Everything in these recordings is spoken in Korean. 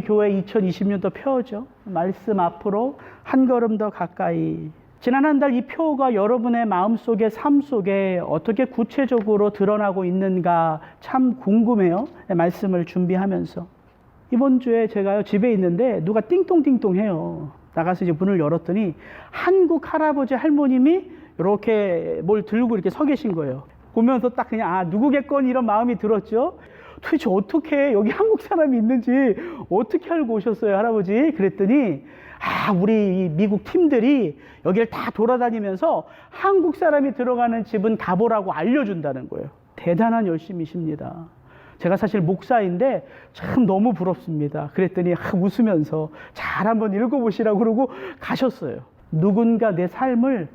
우리 교회 2020년도 표어죠. 말씀 앞으로 한 걸음 더 가까이. 지난 한 달 이 표어가 여러분의 마음속에, 삶 속에 어떻게 구체적으로 드러나고 있는가 참 궁금해요. 말씀을 준비하면서. 이번 주에 제가요, 집에 있는데 누가 띵동띵동 해요. 나가서 이제 문을 열었더니 한국 할아버지 할머님이 이렇게 뭘 들고 이렇게 서 계신 거예요. 보면서 딱 그냥 누구겠건 이런 마음이 들었죠. 도대체 어떻게 여기 한국 사람이 있는지 어떻게 알고 오셨어요, 할아버지? 그랬더니 우리 미국 팀들이 여기를 다 돌아다니면서 한국 사람이 들어가는 집은 가보라고 알려준다는 거예요. 대단한 열심이십니다. 제가 사실 목사인데 참 너무 부럽습니다. 그랬더니 웃으면서 잘 한번 읽어보시라고 그러고 가셨어요. 누군가 내 삶을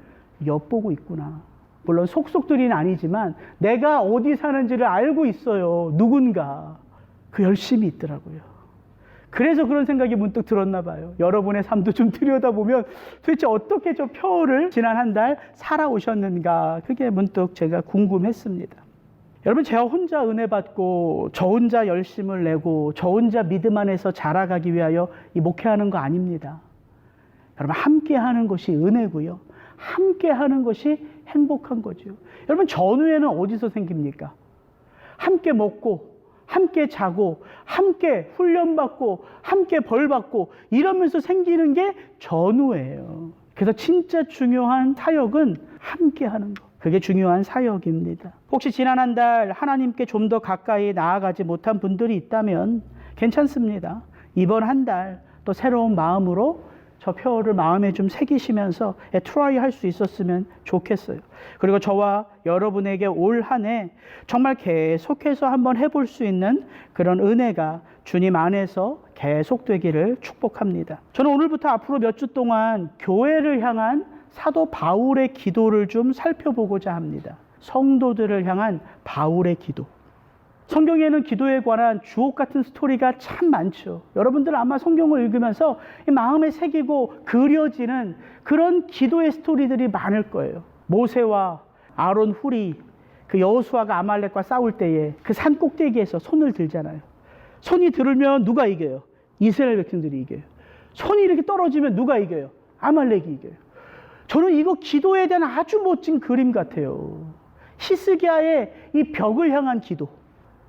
엿보고 있구나. 물론 속속들이는 아니지만 내가 어디 사는지를 알고 있어요. 누군가. 그 열심이 있더라고요. 그래서 그런 생각이 문득 들었나 봐요. 여러분의 삶도 좀 들여다보면 도대체 어떻게 저 표를 지난 한 달 살아오셨는가, 그게 문득 제가 궁금했습니다. 여러분, 제가 혼자 은혜 받고 저 혼자 열심을 내고 저 혼자 믿음 안에서 자라가기 위하여 이 목회하는 거 아닙니다. 여러분, 함께 하는 것이 은혜고요. 함께 하는 것이 행복한 거죠. 여러분, 전후에는 어디서 생깁니까? 함께 먹고 함께 자고 함께 훈련받고 함께 벌받고 이러면서 생기는 게 전후예요. 그래서 진짜 중요한 사역은 함께 하는 거. 그게 중요한 사역입니다. 혹시 지난 한 달 하나님께 좀 더 가까이 나아가지 못한 분들이 있다면 괜찮습니다. 이번 한 달 또 새로운 마음으로 저 표를 마음에 좀 새기시면서 트라이 할 수 있었으면 좋겠어요. 그리고 저와 여러분에게 올 한 해 정말 계속해서 한번 해볼 수 있는 그런 은혜가 주님 안에서 계속되기를 축복합니다. 저는 오늘부터 앞으로 몇 주 동안 교회를 향한 사도 바울의 기도를 좀 살펴보고자 합니다. 성도들을 향한 바울의 기도. 성경에는 기도에 관한 주옥 같은 스토리가 참 많죠. 여러분들 아마 성경을 읽으면서 마음에 새기고 그려지는 그런 기도의 스토리들이 많을 거예요. 모세와 아론 훌이 그 여호수아가 아말렉과 싸울 때에 그 산 꼭대기에서 손을 들잖아요. 손이 들으면 누가 이겨요? 이스라엘 백성들이 이겨요. 손이 이렇게 떨어지면 누가 이겨요? 아말렉이 이겨요. 저는 이거 기도에 대한 아주 멋진 그림 같아요. 히스기야의 이 벽을 향한 기도,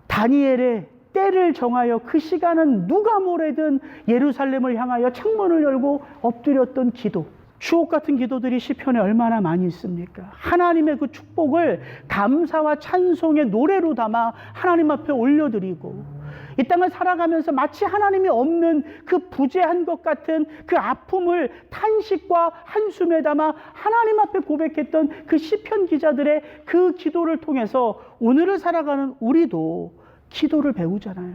다니엘의 때를 정하여 그 시간은 누가 뭐래든 예루살렘을 향하여 창문을 열고 엎드렸던 기도, 주옥 같은 기도들이 시편에 얼마나 많이 있습니까? 하나님의 그 축복을 감사와 찬송의 노래로 담아 하나님 앞에 올려드리고, 이 땅을 살아가면서 마치 하나님이 없는 그 부재한 것 같은 그 아픔을 탄식과 한숨에 담아 하나님 앞에 고백했던 그 시편 기자들의 그 기도를 통해서 오늘을 살아가는 우리도 기도를 배우잖아요.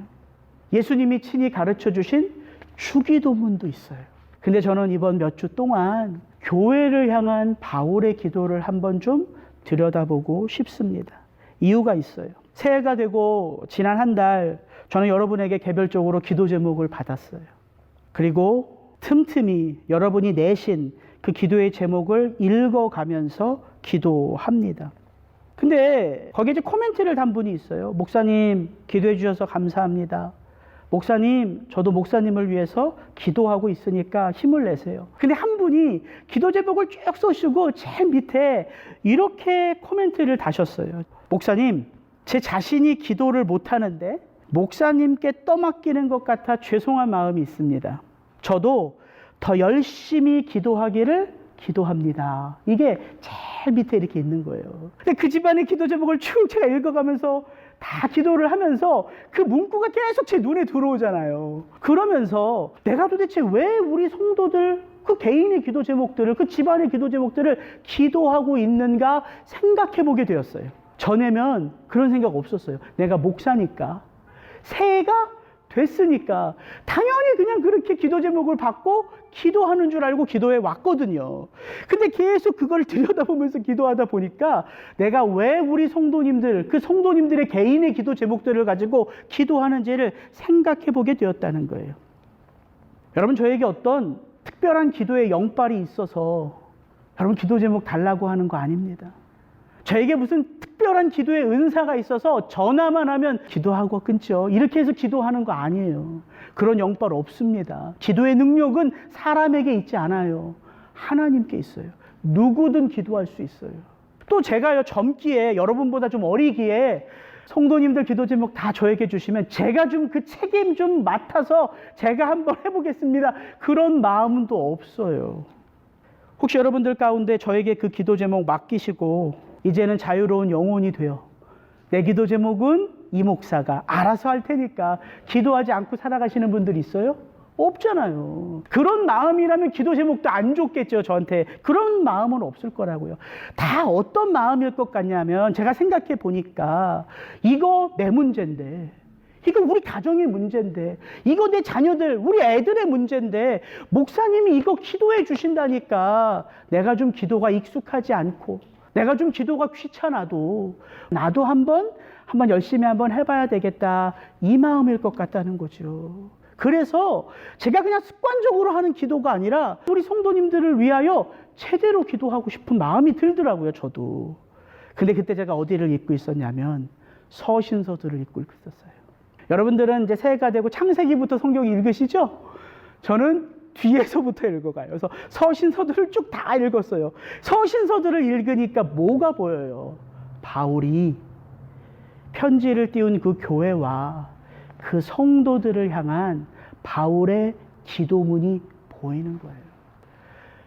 예수님이 친히 가르쳐 주신 주기도문도 있어요. 근데 저는 이번 몇 주 동안 교회를 향한 바울의 기도를 한번 좀 들여다보고 싶습니다. 이유가 있어요. 새해가 되고 지난 한 달 저는 여러분에게 개별적으로 기도 제목을 받았어요. 그리고 틈틈이 여러분이 내신 그 기도의 제목을 읽어가면서 기도합니다. 근데 거기에 이제 코멘트를 단 분이 있어요. 목사님, 기도해 주셔서 감사합니다. 목사님, 저도 목사님을 위해서 기도하고 있으니까 힘을 내세요. 근데 한 분이 기도 제목을 쭉 써주고 제일 밑에 이렇게 코멘트를 다셨어요. 목사님, 제 자신이 기도를 못하는데 목사님께 떠맡기는 것 같아 죄송한 마음이 있습니다. 저도 더 열심히 기도하기를 기도합니다. 이게 제일 밑에 이렇게 있는 거예요. 근데 그 집안의 기도 제목을 쭉 제가 읽어가면서 다 기도를 하면서 그 문구가 계속 제 눈에 들어오잖아요. 그러면서 내가 도대체 왜 우리 성도들 그 개인의 기도 제목들을, 그 집안의 기도 제목들을 기도하고 있는가 생각해 보게 되었어요. 전에면 그런 생각 없었어요. 내가 목사니까, 새해가 됐으니까 당연히 그냥 그렇게 기도 제목을 받고 기도하는 줄 알고 기도해 왔거든요. 근데 계속 그걸 들여다보면서 기도하다 보니까 내가 왜 우리 성도님들, 그 성도님들의 개인의 기도 제목들을 가지고 기도하는지를 생각해 보게 되었다는 거예요. 여러분, 저에게 어떤 특별한 기도의 영빨이 있어서 여러분 기도 제목 달라고 하는 거 아닙니다. 저에게 무슨 특별한 특별한 기도의 은사가 있어서 전화만 하면 기도하고 끊죠. 이렇게 해서 기도하는 거 아니에요. 그런 영빨 없습니다. 기도의 능력은 사람에게 있지 않아요. 하나님께 있어요. 누구든 기도할 수 있어요. 또 제가요, 젊기에, 여러분보다 좀 어리기에 성도님들 기도 제목 다 저에게 주시면 제가 좀 그 책임 좀 맡아서 제가 한번 해보겠습니다. 그런 마음은 또 없어요. 혹시 여러분들 가운데 저에게 그 기도 제목 맡기시고 이제는 자유로운 영혼이 되어 내 기도 제목은 이 목사가 알아서 할 테니까 기도하지 않고 살아가시는 분들 있어요? 없잖아요. 그런 마음이라면 기도 제목도 안 줬겠죠, 저한테. 그런 마음은 없을 거라고요. 다 어떤 마음일 것 같냐면 제가 생각해 보니까 이거 내 문제인데, 이거 우리 가정의 문제인데, 이거 내 자녀들, 우리 애들의 문제인데 목사님이 이거 기도해 주신다니까 내가 좀 기도가 익숙하지 않고 내가 좀 기도가 귀찮아도 나도 한번 열심히 한번 해봐야 되겠다, 이 마음일 것 같다는 거죠. 그래서 제가 그냥 습관적으로 하는 기도가 아니라 우리 성도님들을 위하여 제대로 기도하고 싶은 마음이 들더라고요, 저도. 근데 그때 제가 어디를 읽고 있었냐면 서신서들을 읽고 있었어요. 여러분들은 이제 새해가 되고 창세기부터 성경 읽으시죠? 저는 뒤에서부터 읽어가요. 그래서 서신서들을 쭉 다 읽었어요. 서신서들을 읽으니까 뭐가 보여요? 바울이 편지를 띄운 그 교회와 그 성도들을 향한 바울의 기도문이 보이는 거예요.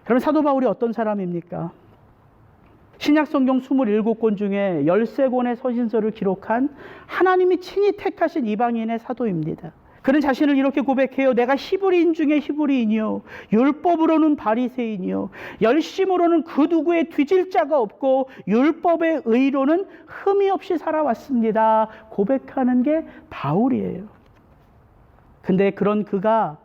그럼 사도 바울이 어떤 사람입니까? 신약 성경 27권 중에 13권의 서신서를 기록한 하나님이 친히 택하신 이방인의 사도입니다. 그는 자신을 이렇게 고백해요. 내가 히브리인 중에 히브리인이요, 율법으로는 바리새인이요, 열심으로는 그 누구의 뒤질 자가 없고 율법의 의로는 흠이 없이 살아왔습니다. 고백하는 게 바울이에요. 근데 그런 그가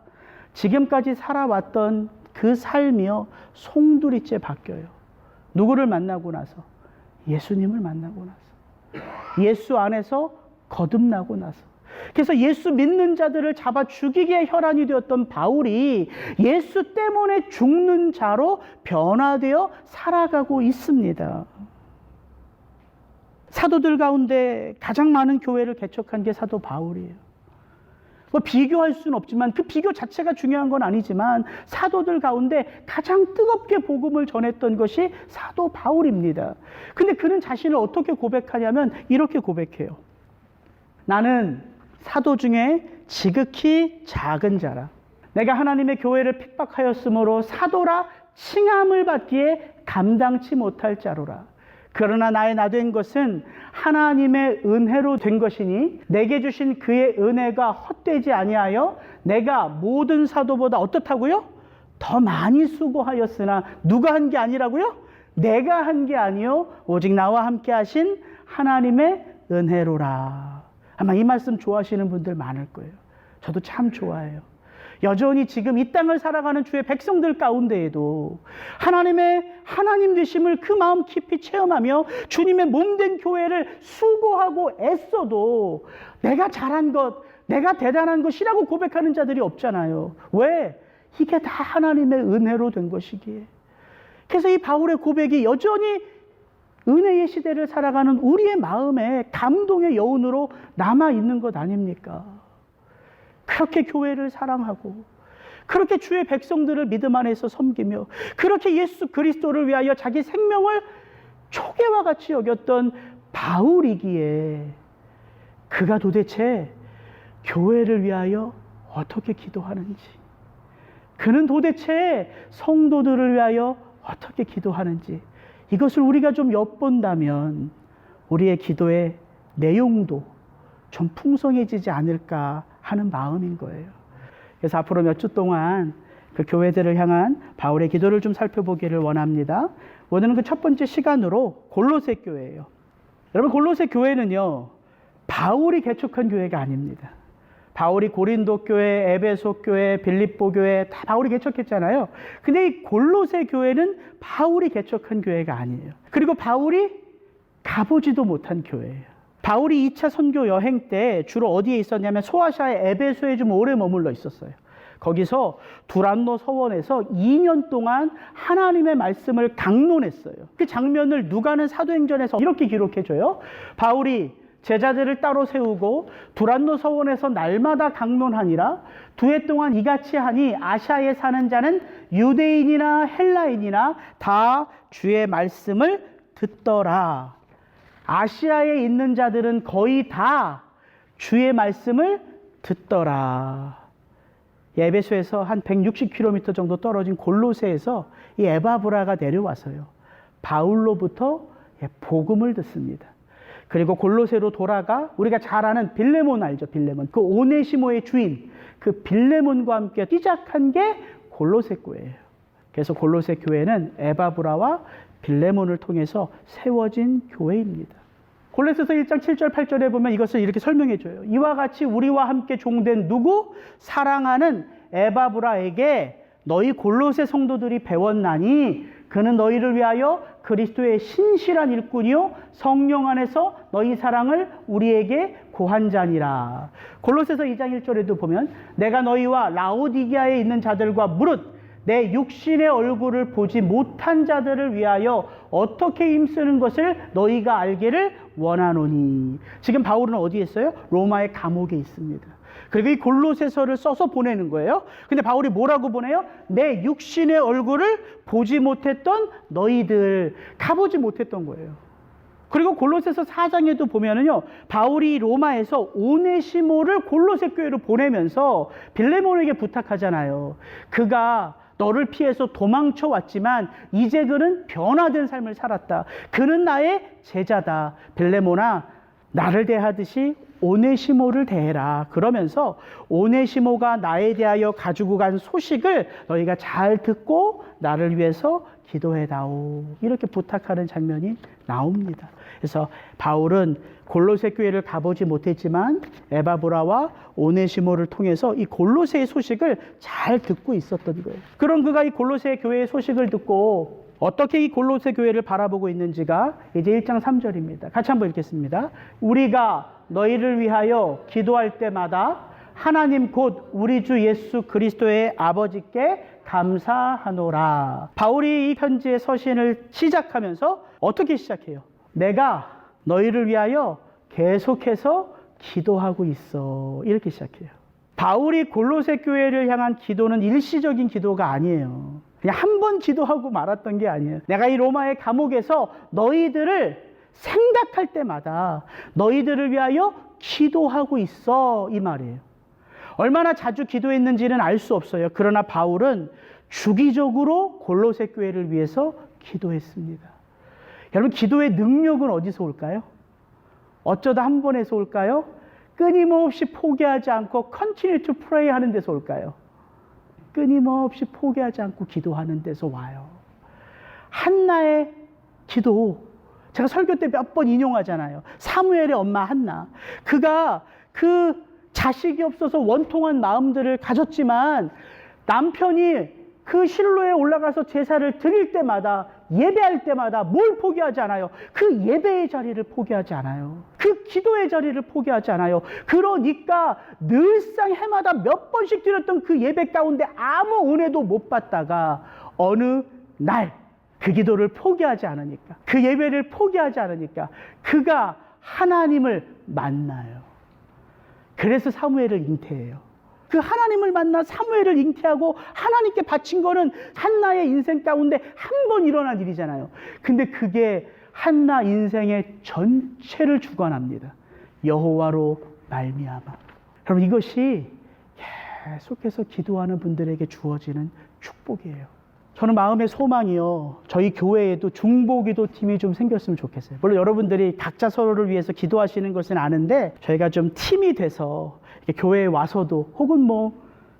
지금까지 살아왔던 그 삶이요, 송두리째 바뀌어요. 누구를 만나고 나서? 예수님을 만나고 나서, 예수 안에서 거듭나고 나서. 그래서 예수 믿는 자들을 잡아 죽이기에 혈안이 되었던 바울이 예수 때문에 죽는 자로 변화되어 살아가고 있습니다. 사도들 가운데 가장 많은 교회를 개척한 게 사도 바울이에요. 뭐 비교할 수는 없지만, 그 비교 자체가 중요한 건 아니지만 사도들 가운데 가장 뜨겁게 복음을 전했던 것이 사도 바울입니다. 근데 그는 자신을 어떻게 고백하냐면 이렇게 고백해요. 나는 사도 중에 지극히 작은 자라. 내가 하나님의 교회를 핍박하였으므로 사도라 칭함을 받기에 감당치 못할 자로라. 그러나 나의 나된 것은 하나님의 은혜로 된 것이니 내게 주신 그의 은혜가 헛되지 아니하여 내가 모든 사도보다 어떻다고요? 더 많이 수고하였으나 누가 한 게 아니라고요? 내가 한 게 아니요 오직 나와 함께 하신 하나님의 은혜로라. 아마 이 말씀 좋아하시는 분들 많을 거예요. 저도 참 좋아해요. 여전히 지금 이 땅을 살아가는 주의 백성들 가운데에도 하나님 되심을 그 마음 깊이 체험하며 주님의 몸된 교회를 수고하고 애써도 내가 잘한 것, 내가 대단한 것이라고 고백하는 자들이 없잖아요. 왜? 이게 다 하나님의 은혜로 된 것이기에. 그래서 이 바울의 고백이 여전히 은혜의 시대를 살아가는 우리의 마음에 감동의 여운으로 남아있는 것 아닙니까? 그렇게 교회를 사랑하고 그렇게 주의 백성들을 믿음 안에서 섬기며 그렇게 예수 그리스도를 위하여 자기 생명을 초계와 같이 여겼던 바울이기에 그가 도대체 교회를 위하여 어떻게 기도하는지, 그는 도대체 성도들을 위하여 어떻게 기도하는지, 이것을 우리가 좀 엿본다면 우리의 기도의 내용도 좀 풍성해지지 않을까 하는 마음인 거예요. 그래서 앞으로 몇 주 동안 그 교회들을 향한 바울의 기도를 좀 살펴보기를 원합니다. 오늘은 그 첫 번째 시간으로 골로새 교회예요. 여러분, 골로새 교회는요, 바울이 개척한 교회가 아닙니다. 바울이 고린도 교회, 에베소 교회, 빌립보 교회 다 바울이 개척했잖아요. 근데 이 골로새 교회는 바울이 개척한 교회가 아니에요. 그리고 바울이 가보지도 못한 교회예요. 바울이 2차 선교 여행 때 주로 어디에 있었냐면 소아시아의 에베소에 좀 오래 머물러 있었어요. 거기서 두란노 서원에서 2년 동안 하나님의 말씀을 강론했어요. 그 장면을 누가는 사도행전에서 이렇게 기록해줘요. 바울이 제자들을 따로 세우고 두란노 서원에서 날마다 강론하니라. 2해 동안 이같이 하니 아시아에 사는 자는 유대인이나 헬라인이나 다 주의 말씀을 듣더라. 아시아에 있는 자들은 거의 다 주의 말씀을 듣더라. 에베소에서 한 160km 정도 떨어진 골로새에서 이 에바브라가 내려와서요, 바울로부터 복음을 듣습니다. 그리고 골로새로 돌아가 우리가 잘 아는 빌레몬 알죠? 빌레몬. 그 오네시모의 주인, 그 빌레몬과 함께 시작한 게 골로새 교회예요. 그래서 골로새 교회는 에바브라와 빌레몬을 통해서 세워진 교회입니다. 골로새서 1장 7절 8절에 보면 이것을 이렇게 설명해 줘요. 이와 같이 우리와 함께 종된 누구? 사랑하는 에바브라에게 너희 골로새 성도들이 배웠나니 그는 너희를 위하여 그리스도의 신실한 일꾼이요 성령 안에서 너희 사랑을 우리에게 고한 자니라. 골로새서 2장 1절에도 보면 내가 너희와 라오디게아에 있는 자들과 무릇 내 육신의 얼굴을 보지 못한 자들을 위하여 어떻게 힘쓰는 것을 너희가 알기를 원하노니. 지금 바울은 어디에 있어요? 로마의 감옥에 있습니다. 그리고 이 골로새서를 써서 보내는 거예요. 근데 바울이 뭐라고 보내요? 내 육신의 얼굴을 보지 못했던 너희들, 가보지 못했던 거예요. 그리고 골로새서 4장에도 보면은요, 바울이 로마에서 오네시모를 골로새 교회로 보내면서 빌레몬에게 부탁하잖아요. 그가 너를 피해서 도망쳐 왔지만 이제 그는 변화된 삶을 살았다. 그는 나의 제자다. 빌레몬아, 나를 대하듯이 오네시모를 대해라. 그러면서 오네시모가 나에 대하여 가지고 간 소식을 너희가 잘 듣고 나를 위해서 기도해다오. 이렇게 부탁하는 장면이 나옵니다. 그래서 바울은 골로새 교회를 가보지 못했지만 에바브라와 오네시모를 통해서 이 골로새의 소식을 잘 듣고 있었던 거예요. 그런 그가 이 골로새 교회의 소식을 듣고 어떻게 이 골로새 교회를 바라보고 있는지가 이제 1장 3절입니다. 같이 한번 읽겠습니다. 우리가 너희를 위하여 기도할 때마다 하나님 곧 우리 주 예수 그리스도의 아버지께 감사하노라. 바울이 이 편지의 서신을 시작하면서 어떻게 시작해요? 내가 너희를 위하여 계속해서 기도하고 있어. 이렇게 시작해요. 바울이 골로새 교회를 향한 기도는 일시적인 기도가 아니에요. 그냥 한 번 기도하고 말았던 게 아니에요. 내가 이 로마의 감옥에서 너희들을 생각할 때마다 너희들을 위하여 기도하고 있어. 이 말이에요. 얼마나 자주 기도했는지는 알 수 없어요. 그러나 바울은 주기적으로 골로새 교회를 위해서 기도했습니다. 여러분, 기도의 능력은 어디서 올까요? 어쩌다 한 번에서 올까요? 끊임없이 포기하지 않고 continue to pray 하는 데서 올까요? 끊임없이 포기하지 않고 기도하는 데서 와요. 한나의 기도, 제가 설교 때 몇 번 인용하잖아요. 사무엘의 엄마 한나. 그가 그 자식이 없어서 원통한 마음들을 가졌지만 남편이 그 실로에 올라가서 제사를 드릴 때마다, 예배할 때마다 뭘 포기하지 않아요? 그 예배의 자리를 포기하지 않아요. 그 기도의 자리를 포기하지 않아요. 그러니까 늘상 해마다 몇 번씩 드렸던 그 예배 가운데 아무 은혜도 못 받다가 어느 날 그 기도를 포기하지 않으니까, 그 예배를 포기하지 않으니까 그가 하나님을 만나요. 그래서 사무엘을 잉태해요. 그 하나님을 만나 사무엘을 잉태하고 하나님께 바친 거는 한나의 인생 가운데 한 번 일어난 일이잖아요. 근데 그게 한나 인생의 전체를 주관합니다. 여호와로 말미암아. 여러분, 이것이 계속해서 기도하는 분들에게 주어지는 축복이에요. 저는 마음의 소망이요, 저희 교회에도 중보기도 팀이 좀 생겼으면 좋겠어요. 물론 여러분들이 각자 서로를 위해서 기도하시는 것은 아는데 저희가 좀 팀이 돼서 교회에 와서도 혹은 뭐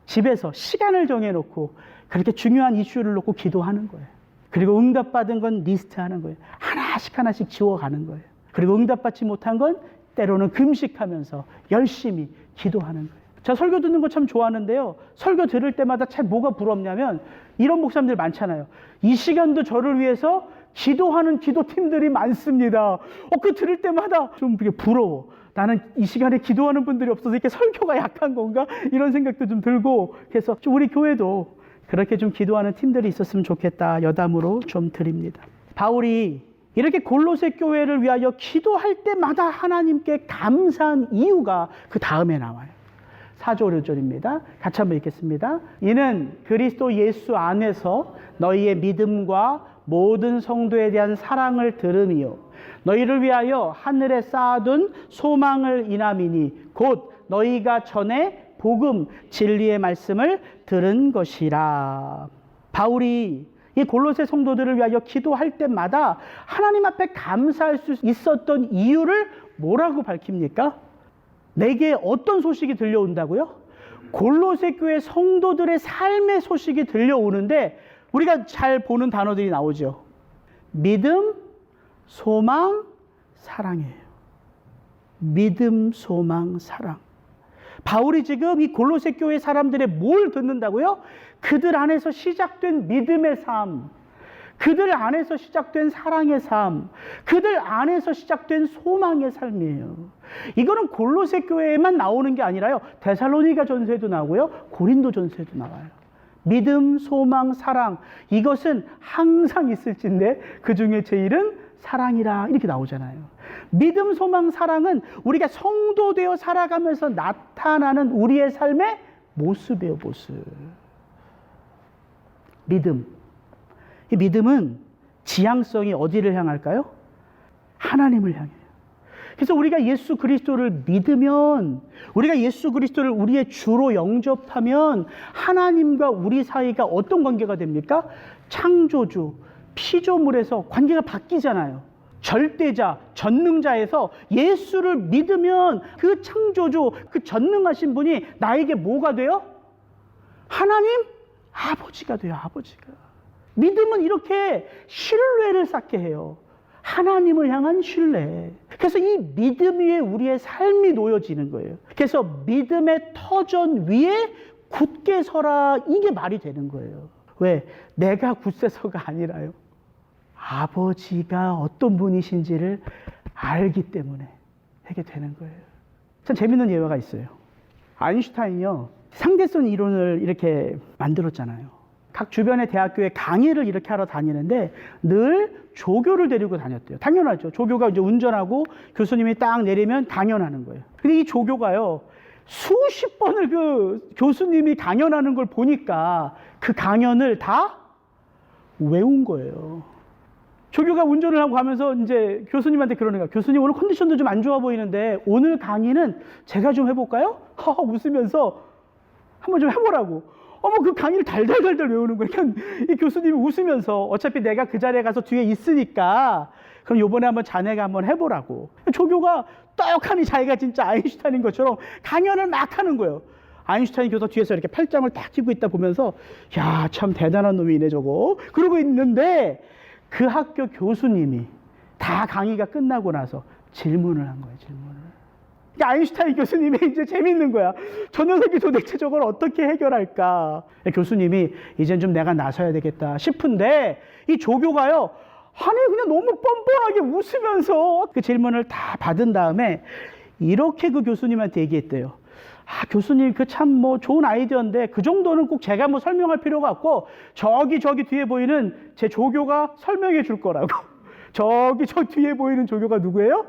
집에서 시간을 정해놓고 그렇게 중요한 이슈를 놓고 기도하는 거예요. 그리고 응답받은 건 리스트하는 거예요. 하나씩 지워가는 거예요. 그리고 응답받지 못한 건 때로는 금식하면서 열심히 기도하는 거예요. 제가 설교 듣는 거 참 좋아하는데요, 설교 들을 때마다 참 뭐가 부럽냐면 이런 목사님들 많잖아요. 이 시간도 저를 위해서 기도하는 기도팀들이 많습니다. 그 들을 때마다 좀 부러워. 나는 이 시간에 기도하는 분들이 없어서 이렇게 설교가 약한 건가? 이런 생각도 좀 들고, 그래서 좀 우리 교회도 그렇게 좀 기도하는 팀들이 있었으면 좋겠다 여담으로 좀 드립니다. 바울이 이렇게 골로새 교회를 위하여 기도할 때마다 하나님께 감사한 이유가 그 다음에 나와요. 4절 5절입니다. 같이 한번 읽겠습니다. 이는 그리스도 예수 안에서 너희의 믿음과 모든 성도에 대한 사랑을 들음이요 너희를 위하여 하늘에 쌓아둔 소망을 인함이니 곧 너희가 전에 복음 진리의 말씀을 들은 것이라. 바울이 이 골로새 성도들을 위하여 기도할 때마다 하나님 앞에 감사할 수 있었던 이유를 뭐라고 밝힙니까? 내게 어떤 소식이 들려온다고요? 골로새 교회 성도들의 삶의 소식이 들려오는데 우리가 잘 보는 단어들이 나오죠. 믿음, 소망, 사랑이에요. 믿음, 소망, 사랑. 바울이 지금 이 골로새 교회 사람들의 뭘 듣는다고요? 그들 안에서 시작된 믿음의 삶, 그들 안에서 시작된 사랑의 삶, 그들 안에서 시작된 소망의 삶이에요. 이거는 골로새 교회에만 나오는 게 아니라요. 데살로니가 전서에도 나오고요. 고린도 전서에도 나와요. 믿음, 소망, 사랑, 이것은 항상 있을진데 그 중에 제일은 사랑이라 이렇게 나오잖아요. 믿음, 소망, 사랑은 우리가 성도 되어 살아가면서 나타나는 우리의 삶의 모습이에요. 모습. 믿음. 이 믿음은 지향성이 어디를 향할까요? 하나님을 향해요. 그래서 우리가 예수 그리스도를 믿으면, 우리가 예수 그리스도를 우리의 주로 영접하면 하나님과 우리 사이가 어떤 관계가 됩니까? 창조주, 피조물에서 관계가 바뀌잖아요. 절대자, 전능자에서 예수를 믿으면 그 창조주, 그 전능하신 분이 나에게 뭐가 돼요? 하나님? 아버지가 돼요. 아버지가. 믿음은 이렇게 신뢰를 쌓게 해요. 하나님을 향한 신뢰. 그래서 이 믿음 위에 우리의 삶이 놓여지는 거예요. 그래서 믿음의 터전 위에 굳게 서라, 이게 말이 되는 거예요. 왜? 내가 굳세서가 아니라요. 아버지가 어떤 분이신지를 알기 때문에 하게 되는 거예요. 참 재밌는 예화가 있어요. 아인슈타인이요, 상대성 이론을 이렇게 만들었잖아요. 각 주변의 대학교에 강의를 이렇게 하러 다니는데 늘 조교를 데리고 다녔대요. 당연하죠. 조교가 이제 운전하고 교수님이 딱 내리면 강연하는 거예요. 근데 이 조교가요, 수십 번을 그 교수님이 강연하는 걸 보니까 그 강연을 다 외운 거예요. 조교가 운전을 하고 가면서 이제 교수님한테 그러는 거야. 교수님, 오늘 컨디션도 좀 안 좋아 보이는데 오늘 강의는 제가 좀 해볼까요? 웃으면서 한번 좀 해보라고. 그 강의를 달달달달 외우는 거예요. 그러니까 이 교수님이 웃으면서 어차피 내가 그 자리에 가서 뒤에 있으니까 그럼 요번에 한번 자네가 한번 해보라고. 조교가 떡하니 자기가 진짜 아인슈타인인 것처럼 강연을 막 하는 거예요. 아인슈타인 교수 뒤에서 이렇게 팔짱을 딱 끼고 있다 보면서 야, 참 대단한 놈이네 저거. 그러고 있는데 그 학교 교수님이 다 강의가 끝나고 나서 질문을 한 거예요. 질문을. 아인슈타인 교수님이 이제 재밌는 거야. 저 녀석이 도대체 저걸 어떻게 해결할까? 교수님이 이젠 좀 내가 나서야 되겠다 싶은데 이 조교가요, 아니 그냥 너무 뻔뻔하게 웃으면서 그 질문을 다 받은 다음에 이렇게 그 교수님한테 얘기했대요. 교수님 그 참 뭐 좋은 아이디어인데 그 정도는 꼭 제가 뭐 설명할 필요가 없고 저기 뒤에 보이는 제 조교가 설명해 줄 거라고. 저 뒤에 보이는 조교가 누구예요?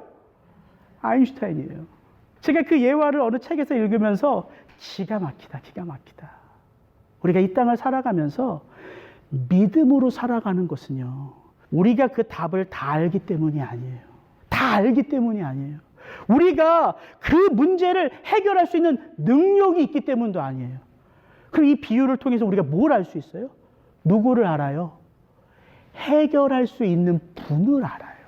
아인슈타인이에요. 제가 그 예화를 어느 책에서 읽으면서 기가 막히다. 우리가 이 땅을 살아가면서 믿음으로 살아가는 것은요, 우리가 그 답을 다 알기 때문이 아니에요. 다 알기 때문이 아니에요. 우리가 그 문제를 해결할 수 있는 능력이 있기 때문도 아니에요. 그럼 이 비유를 통해서 우리가 뭘 알 수 있어요? 누구를 알아요? 해결할 수 있는 분을 알아요.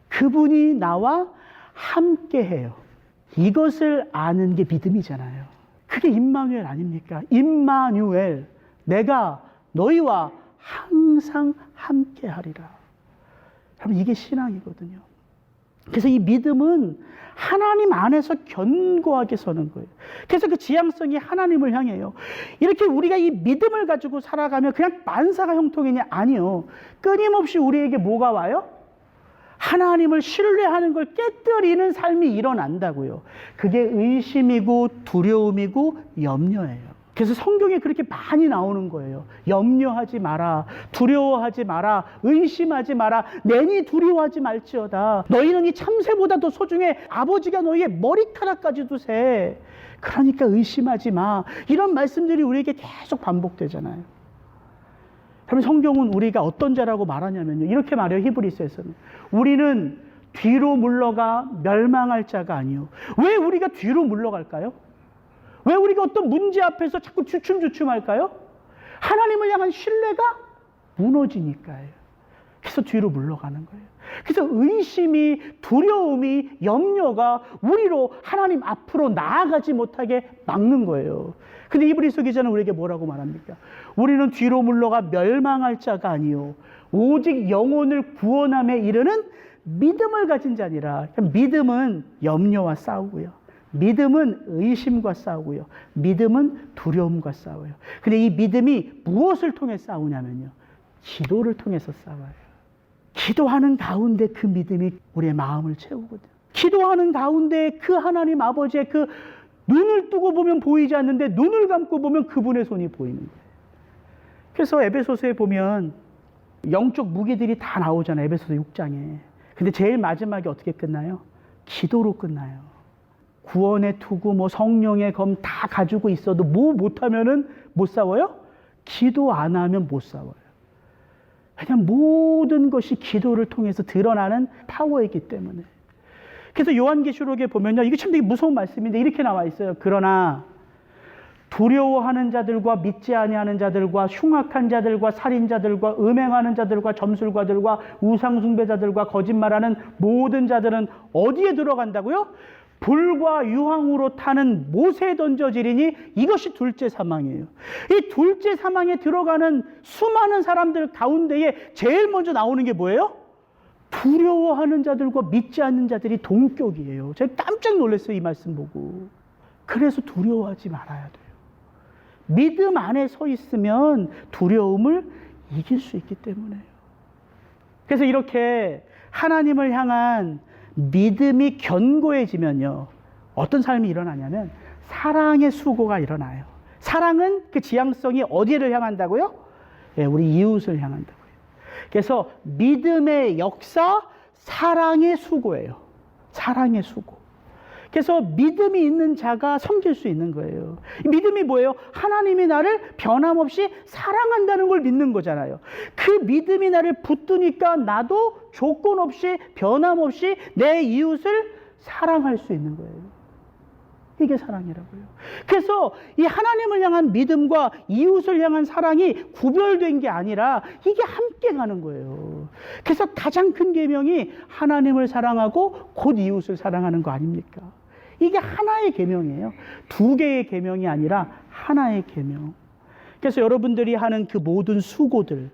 그분이 나와 함께해요. 이것을 아는 게 믿음이잖아요. 그게 임마누엘 아닙니까? 임마누엘, 내가 너희와 항상 함께하리라. 여러분, 이게 신앙이거든요. 그래서 이 믿음은 하나님 안에서 견고하게 서는 거예요. 그래서 그 지향성이 하나님을 향해요. 이렇게 우리가 이 믿음을 가지고 살아가면 그냥 만사가 형통이냐? 아니요. 끊임없이 우리에게 뭐가 와요? 하나님을 신뢰하는 걸 깨뜨리는 삶이 일어난다고요. 그게 의심이고 두려움이고 염려예요. 그래서 성경에 그렇게 많이 나오는 거예요. 염려하지 마라, 두려워하지 마라, 의심하지 마라, 내니 두려워하지 말지어다. 너희는 이 참새보다 더 소중해. 아버지가 너희의 머리카락까지도 세. 그러니까 의심하지 마. 이런 말씀들이 우리에게 계속 반복되잖아요. 그럼 성경은 우리가 어떤 자라고 말하냐면요, 이렇게 말해요. 히브리서에서는 우리는 뒤로 물러가 멸망할 자가 아니요. 왜 우리가 뒤로 물러갈까요? 왜 우리가 어떤 문제 앞에서 자꾸 주춤주춤할까요? 하나님을 향한 신뢰가 무너지니까요. 그래서 뒤로 물러가는 거예요. 그래서 의심이, 두려움이, 염려가 우리로 하나님 앞으로 나아가지 못하게 막는 거예요. 근데 히브리서 기자는 우리에게 뭐라고 말합니까? 우리는 뒤로 물러가 멸망할 자가 아니요 오직 영혼을 구원함에 이르는 믿음을 가진 자니라. 믿음은 염려와 싸우고요. 믿음은 의심과 싸우고요. 믿음은 두려움과 싸워요. 근데 이 믿음이 무엇을 통해 싸우냐면요, 기도를 통해서 싸워요. 기도하는 가운데 그 믿음이 우리의 마음을 채우거든요. 기도하는 가운데 그 하나님 아버지의 그 눈을 뜨고 보면 보이지 않는데 눈을 감고 보면 그분의 손이 보이는 거예요. 그래서 에베소서에 보면 영적 무기들이 다 나오잖아요. 에베소서 6장에. 근데 제일 마지막에 어떻게 끝나요? 기도로 끝나요. 구원의 투구, 성령의 검 다 가지고 있어도 못하면은 못 싸워요? 기도 안 하면 못 싸워요. 그냥 모든 것이 기도를 통해서 드러나는 파워이기 때문에. 그래서 요한계시록에 보면요, 이게 참 되게 무서운 말씀인데 이렇게 나와 있어요. 그러나 두려워하는 자들과 믿지 아니하는 자들과 흉악한 자들과 살인자들과 음행하는 자들과 점술가들과 우상숭배자들과 거짓말하는 모든 자들은 어디에 들어간다고요? 불과 유황으로 타는 못에 던져지리니 이것이 둘째 사망이에요. 이 둘째 사망에 들어가는 수많은 사람들 가운데에 제일 먼저 나오는 게 뭐예요? 두려워하는 자들과 믿지 않는 자들이 동격이에요. 제가 깜짝 놀랐어요, 이 말씀 보고. 그래서 두려워하지 말아야 돼요. 믿음 안에 서 있으면 두려움을 이길 수 있기 때문에요. 그래서 이렇게 하나님을 향한 믿음이 견고해지면요, 어떤 삶이 일어나냐면 사랑의 수고가 일어나요. 사랑은 그 지향성이 어디를 향한다고요? 네, 우리 이웃을 향한다고요. 그래서 믿음의 역사, 사랑의 수고예요. 사랑의 수고. 그래서 믿음이 있는 자가 섬길 수 있는 거예요. 믿음이 뭐예요? 하나님이 나를 변함없이 사랑한다는 걸 믿는 거잖아요. 그 믿음이 나를 붙드니까 나도 조건 없이 변함없이 내 이웃을 사랑할 수 있는 거예요. 이게 사랑이라고요. 그래서 이 하나님을 향한 믿음과 이웃을 향한 사랑이 구별된 게 아니라 이게 함께 가는 거예요. 그래서 가장 큰 계명이 하나님을 사랑하고 곧 이웃을 사랑하는 거 아닙니까? 이게 하나의 계명이에요. 두 개의 계명이 아니라 하나의 계명. 그래서 여러분들이 하는 그 모든 수고들,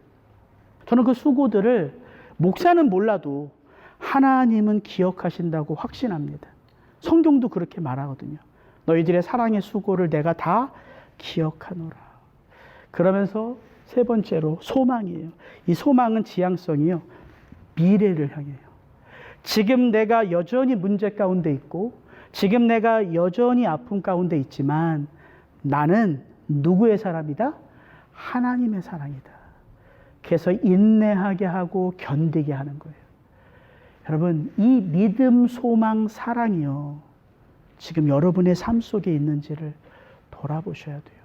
저는 그 수고들을 목사는 몰라도 하나님은 기억하신다고 확신합니다. 성경도 그렇게 말하거든요. 너희들의 사랑의 수고를 내가 다 기억하노라. 그러면서 세 번째로 소망이에요. 이 소망은 지향성이요, 미래를 향해요. 지금 내가 여전히 문제 가운데 있고 지금 내가 여전히 아픔 가운데 있지만 나는 누구의 사람이다? 하나님의 사랑이다. 그래서 인내하게 하고 견디게 하는 거예요. 여러분, 이 믿음, 소망, 사랑이요, 지금 여러분의 삶 속에 있는지를 돌아보셔야 돼요.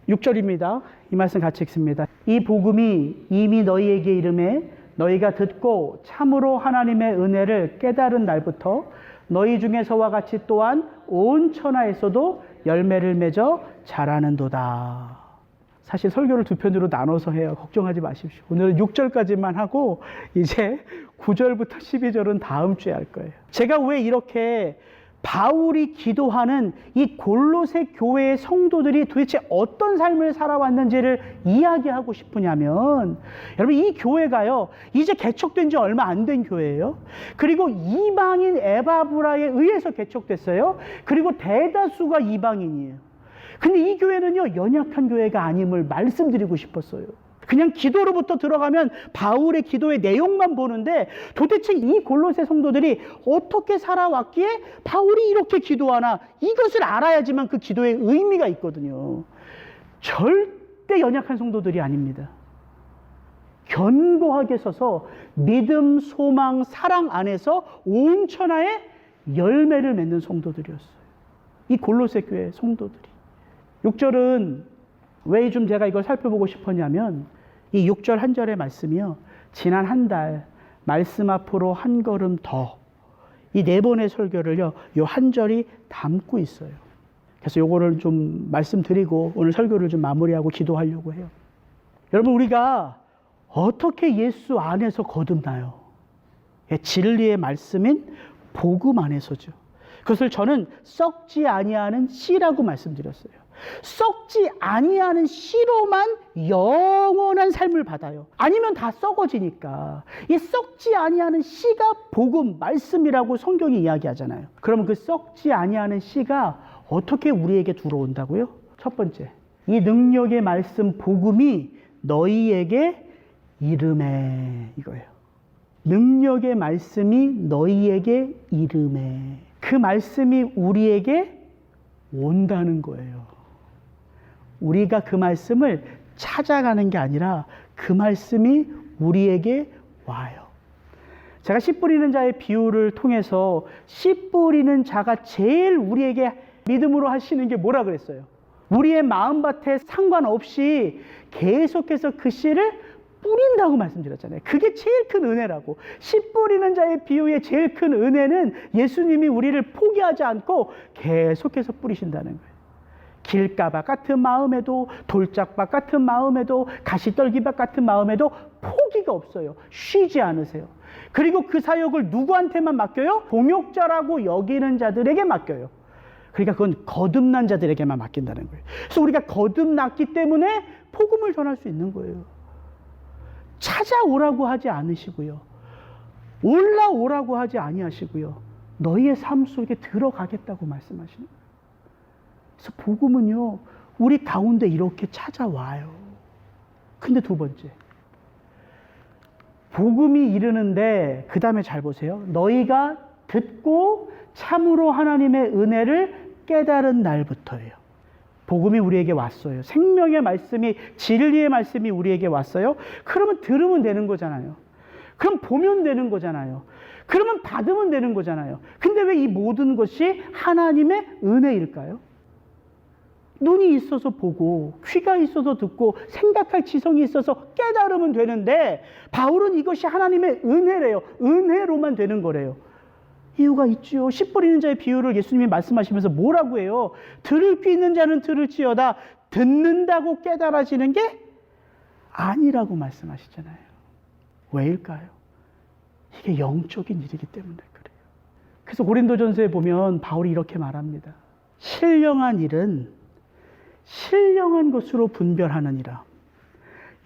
6절입니다. 이 말씀 같이 읽습니다. 이 복음이 이미 너희에게 이름에 너희가 듣고 참으로 하나님의 은혜를 깨달은 날부터 너희 중에서와 같이 또한 온 천하에서도 열매를 맺어 자라는도다. 사실 설교를 두 편으로 나눠서 해요. 걱정하지 마십시오. 오늘은 6절까지만 하고 이제 9절부터 12절은 다음 주에 할 거예요. 제가 왜 이렇게 바울이 기도하는 이 골로새 교회의 성도들이 도대체 어떤 삶을 살아왔는지를 이야기하고 싶으냐면, 여러분, 이 교회가요, 이제 개척된 지 얼마 안 된 교회예요. 그리고 이방인 에바브라에 의해서 개척됐어요. 그리고 대다수가 이방인이에요. 근데 이 교회는요, 연약한 교회가 아님을 말씀드리고 싶었어요. 그냥 기도로부터 들어가면 바울의 기도의 내용만 보는데 도대체 이 골로새 성도들이 어떻게 살아왔기에 바울이 이렇게 기도하나, 이것을 알아야지만 그 기도의 의미가 있거든요. 절대 연약한 성도들이 아닙니다. 견고하게 서서 믿음, 소망, 사랑 안에서 온 천하의 열매를 맺는 성도들이었어요. 이 골로새 교회 성도들이. 6절은 왜 좀 제가 이걸 살펴보고 싶었냐면, 이 6절 한 절의 말씀이요, 지난 한 달 말씀 앞으로 한 걸음 더, 이 4번의 설교를요, 이 한 절이 담고 있어요. 그래서 요거를 좀 말씀드리고 오늘 설교를 좀 마무리하고 기도하려고 해요. 여러분, 우리가 어떻게 예수 안에서 거듭나요? 진리의 말씀인 복음 안에서죠. 그것을 저는 썩지 아니하는 씨라고 말씀드렸어요. 썩지 아니하는 씨로만 영원한 삶을 받아요. 아니면 다 썩어지니까. 이 썩지 아니하는 씨가 복음, 말씀이라고 성경이 이야기하잖아요. 그러면 그 썩지 아니하는 씨가 어떻게 우리에게 들어온다고요? 첫 번째, 이 능력의 말씀 복음이 너희에게 이르매, 이거예요. 능력의 말씀이 너희에게 이르매. 그 말씀이 우리에게 온다는 거예요. 우리가 그 말씀을 찾아가는 게 아니라 그 말씀이 우리에게 와요. 제가 씨 뿌리는 자의 비유를 통해서 씨 뿌리는 자가 제일 우리에게 믿음으로 하시는 게 뭐라 그랬어요? 우리의 마음밭에 상관없이 계속해서 그 씨를 뿌린다고 말씀드렸잖아요. 그게 제일 큰 은혜라고. 씨 뿌리는 자의 비유의 제일 큰 은혜는 예수님이 우리를 포기하지 않고 계속해서 뿌리신다는 거예요. 길가밭 같은 마음에도, 돌짝밭 같은 마음에도, 가시떨기밭 같은 마음에도 포기가 없어요. 쉬지 않으세요. 그리고 그 사역을 누구한테만 맡겨요? 동역자라고 여기는 자들에게 맡겨요. 그러니까 그건 거듭난 자들에게만 맡긴다는 거예요. 그래서 우리가 거듭났기 때문에 복음을 전할 수 있는 거예요. 찾아오라고 하지 않으시고요, 올라오라고 하지 아니하시고요, 너희의 삶 속에 들어가겠다고 말씀하시는 거예요. 그래서 복음은요, 우리 가운데 이렇게 찾아와요. 근데 두 번째, 복음이 이르는데 그 다음에 잘 보세요. 너희가 듣고 참으로 하나님의 은혜를 깨달은 날부터예요. 복음이 우리에게 왔어요. 생명의 말씀이, 진리의 말씀이 우리에게 왔어요. 그러면 들으면 되는 거잖아요. 그럼 보면 되는 거잖아요. 그러면 받으면 되는 거잖아요. 근데 왜 이 모든 것이 하나님의 은혜일까요? 눈이 있어서 보고, 귀가 있어서 듣고, 생각할 지성이 있어서 깨달으면 되는데, 바울은 이것이 하나님의 은혜래요. 은혜로만 되는 거래요. 이유가 있지요. 씨 뿌리는 자의 비유를 예수님이 말씀하시면서 뭐라고 해요? 들을 귀 있는 자는 들을지어다. 듣는다고 깨달아지는 게 아니라고 말씀하시잖아요. 왜일까요? 이게 영적인 일이기 때문에 그래요. 그래서 고린도전서에 보면 바울이 이렇게 말합니다. 신령한 일은 신령한 것으로 분별하느니라.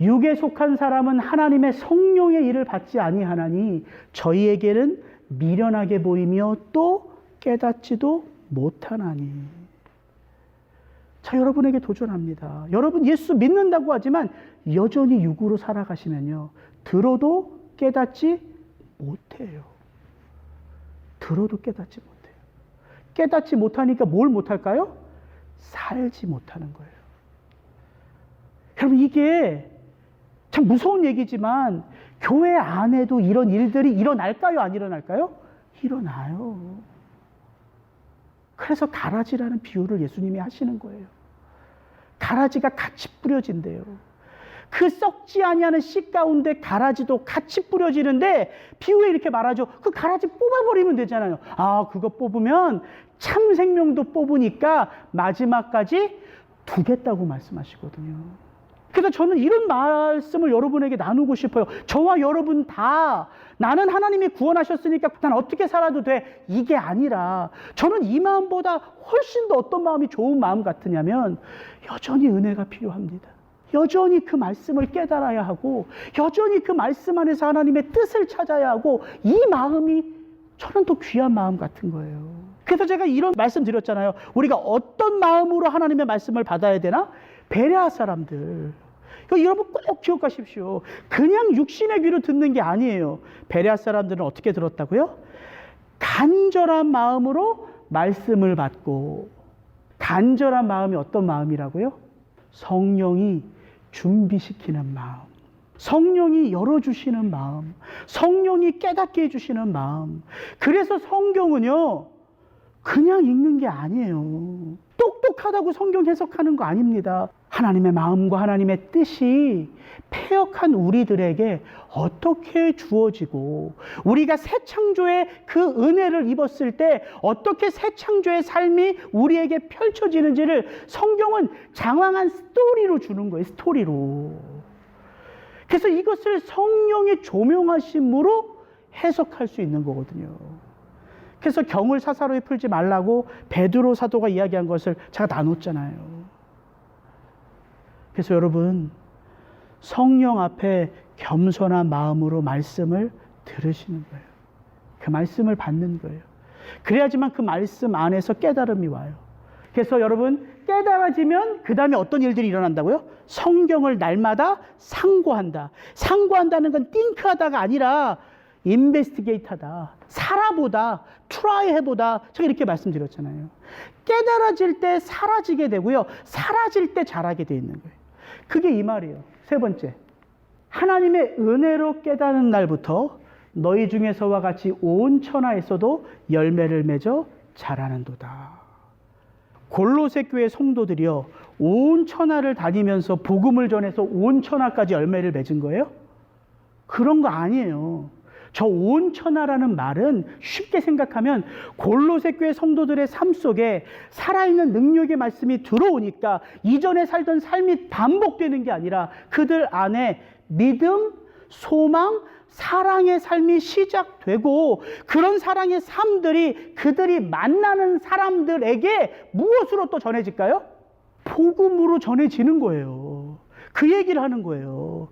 육에 속한 사람은 하나님의 성령의 일을 받지 아니하나니 저희에게는 미련하게 보이며 또 깨닫지도 못하나니. 자, 여러분에게 도전합니다. 여러분 예수 믿는다고 하지만 여전히 육으로 살아가시면요, 들어도 깨닫지 못해요. 들어도 깨닫지 못해요. 깨닫지 못하니까 뭘 못할까요? 살지 못하는 거예요. 여러분, 이게 참 무서운 얘기지만 교회 안에도 이런 일들이 일어날까요? 안 일어날까요? 일어나요. 그래서 가라지라는 비유를 예수님이 하시는 거예요. 가라지가 같이 뿌려진대요. 그 썩지 아니하는 씨 가운데 가라지도 같이 뿌려지는데 비유에 이렇게 말하죠. 그 가라지 뽑아버리면 되잖아요. 아, 그거 뽑으면 참 생명도 뽑으니까 마지막까지 두겠다고 말씀하시거든요. 그래서 저는 이런 말씀을 여러분에게 나누고 싶어요. 저와 여러분 다 나는 하나님이 구원하셨으니까 난 어떻게 살아도 돼, 이게 아니라 저는 이 마음보다 훨씬 더 어떤 마음이 좋은 마음 같으냐면 여전히 은혜가 필요합니다. 여전히 그 말씀을 깨달아야 하고 여전히 그 말씀 안에서 하나님의 뜻을 찾아야 하고, 이 마음이 저는 더 귀한 마음 같은 거예요. 그래서 제가 이런 말씀 드렸잖아요. 우리가 어떤 마음으로 하나님의 말씀을 받아야 되나? 베레아 사람들, 여러분 꼭 기억하십시오. 그냥 육신의 귀로 듣는 게 아니에요. 베레아 사람들은 어떻게 들었다고요? 간절한 마음으로 말씀을 받고. 간절한 마음이 어떤 마음이라고요? 성령이 준비시키는 마음, 성령이 열어주시는 마음, 성령이 깨닫게 해주시는 마음. 그래서 성경은요, 그냥 읽는 게 아니에요. 똑똑하다고 성경 해석하는 거 아닙니다. 하나님의 마음과 하나님의 뜻이 패역한 우리들에게 어떻게 주어지고, 우리가 새 창조의 그 은혜를 입었을 때 어떻게 새 창조의 삶이 우리에게 펼쳐지는지를 성경은 장황한 스토리로 주는 거예요. 스토리로. 그래서 이것을 성령의 조명하심으로 해석할 수 있는 거거든요. 그래서 경을 사사로이 풀지 말라고 베드로 사도가 이야기한 것을 제가 나눴잖아요. 그래서 여러분, 성령 앞에 겸손한 마음으로 말씀을 들으시는 거예요. 그 말씀을 받는 거예요. 그래야지만 그 말씀 안에서 깨달음이 와요. 그래서 여러분, 깨달아지면 그 다음에 어떤 일들이 일어난다고요? 성경을 날마다 상고한다. 상고한다는 건 띵크하다가 아니라 인베스티게이트하다. 살아보다, 트라이해보다. 제가 이렇게 말씀드렸잖아요. 깨달아질 때 사라지게 되고요, 사라질 때 자라게 돼 있는 거예요. 그게 이 말이에요. 세 번째, 하나님의 은혜로 깨닫는 날부터 너희 중에서와 같이 온 천하에서도 열매를 맺어 자라는도다. 골로새 교회 성도들이요, 온 천하를 다니면서 복음을 전해서 온 천하까지 열매를 맺은 거예요? 그런 거 아니에요. 저 온 천하라는 말은 쉽게 생각하면 골로새 교회 성도들의 삶 속에 살아있는 능력의 말씀이 들어오니까 이전에 살던 삶이 반복되는 게 아니라 그들 안에 믿음, 소망, 사랑의 삶이 시작되고, 그런 사랑의 삶들이 그들이 만나는 사람들에게 무엇으로 또 전해질까요? 복음으로 전해지는 거예요. 그 얘기를 하는 거예요.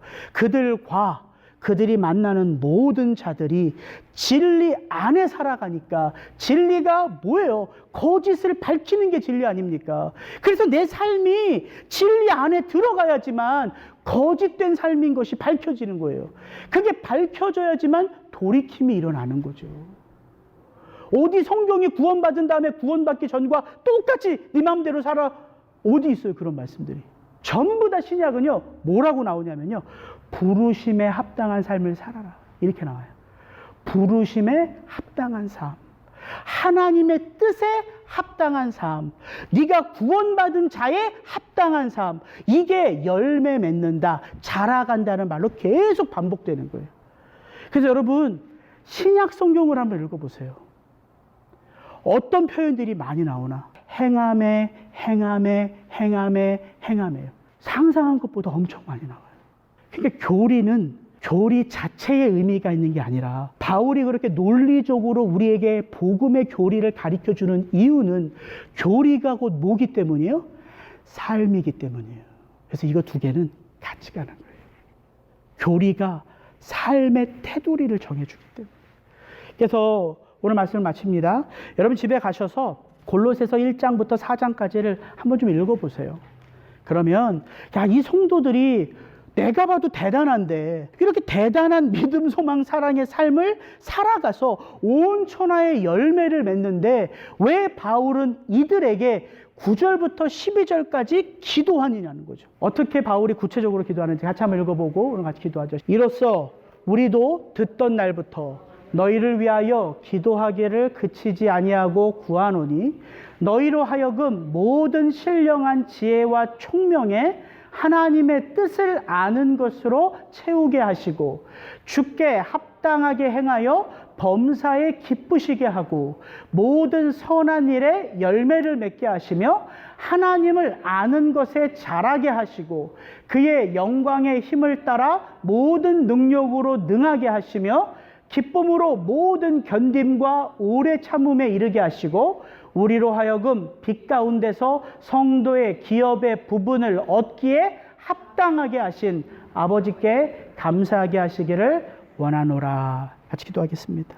그들이 만나는 모든 자들이 진리 안에 살아가니까. 진리가 뭐예요? 거짓을 밝히는 게 진리 아닙니까? 그래서 내 삶이 진리 안에 들어가야지만 거짓된 삶인 것이 밝혀지는 거예요. 그게 밝혀져야지만 돌이킴이 일어나는 거죠. 어디 성경이 구원받은 다음에 구원받기 전과 똑같이 네 마음대로 살아, 어디 있어요 그런 말씀들이? 전부 다 신약은요, 뭐라고 나오냐면요, 부르심에 합당한 삶을 살아라, 이렇게 나와요. 부르심에 합당한 삶, 하나님의 뜻에 합당한 삶, 네가 구원받은 자에 합당한 삶, 이게 열매 맺는다, 자라간다는 말로 계속 반복되는 거예요. 그래서 여러분, 신약 성경을 한번 읽어보세요. 어떤 표현들이 많이 나오나? 행함에, 행함에, 행함에, 행함에요. 상상한 것보다 엄청 많이 나와요. 그러니까 교리 자체의 의미가 있는 게 아니라, 바울이 그렇게 논리적으로 우리에게 복음의 교리를 가르쳐주는 이유는 교리가 곧 뭐기 때문이에요? 삶이기 때문이에요. 그래서 이거 두 개는 같이 가는 거예요. 교리가 삶의 테두리를 정해주기 때문에. 그래서 오늘 말씀을 마칩니다. 여러분 집에 가셔서 골로새서 1장부터 4장까지를 한번 좀 읽어보세요. 그러면 야, 이 성도들이 내가 봐도 대단한데 이렇게 대단한 믿음, 소망, 사랑의 삶을 살아가서 온 천하의 열매를 맺는데 왜 바울은 이들에게 9절부터 12절까지 기도하느냐는 거죠. 어떻게 바울이 구체적으로 기도하는지 같이 한번 읽어보고 오늘 같이 기도하죠. 이로써 우리도 듣던 날부터 너희를 위하여 기도하기를 그치지 아니하고 구하노니 너희로 하여금 모든 신령한 지혜와 총명에 하나님의 뜻을 아는 것으로 채우게 하시고 주께 합당하게 행하여 범사에 기쁘시게 하고 모든 선한 일에 열매를 맺게 하시며 하나님을 아는 것에 자라게 하시고 그의 영광의 힘을 따라 모든 능력으로 능하게 하시며 기쁨으로 모든 견딤과 오래 참음에 이르게 하시고 우리로 하여금 빛 가운데서 성도의 기업의 부분을 얻기에 합당하게 하신 아버지께 감사하게 하시기를 원하노라. 같이 기도하겠습니다.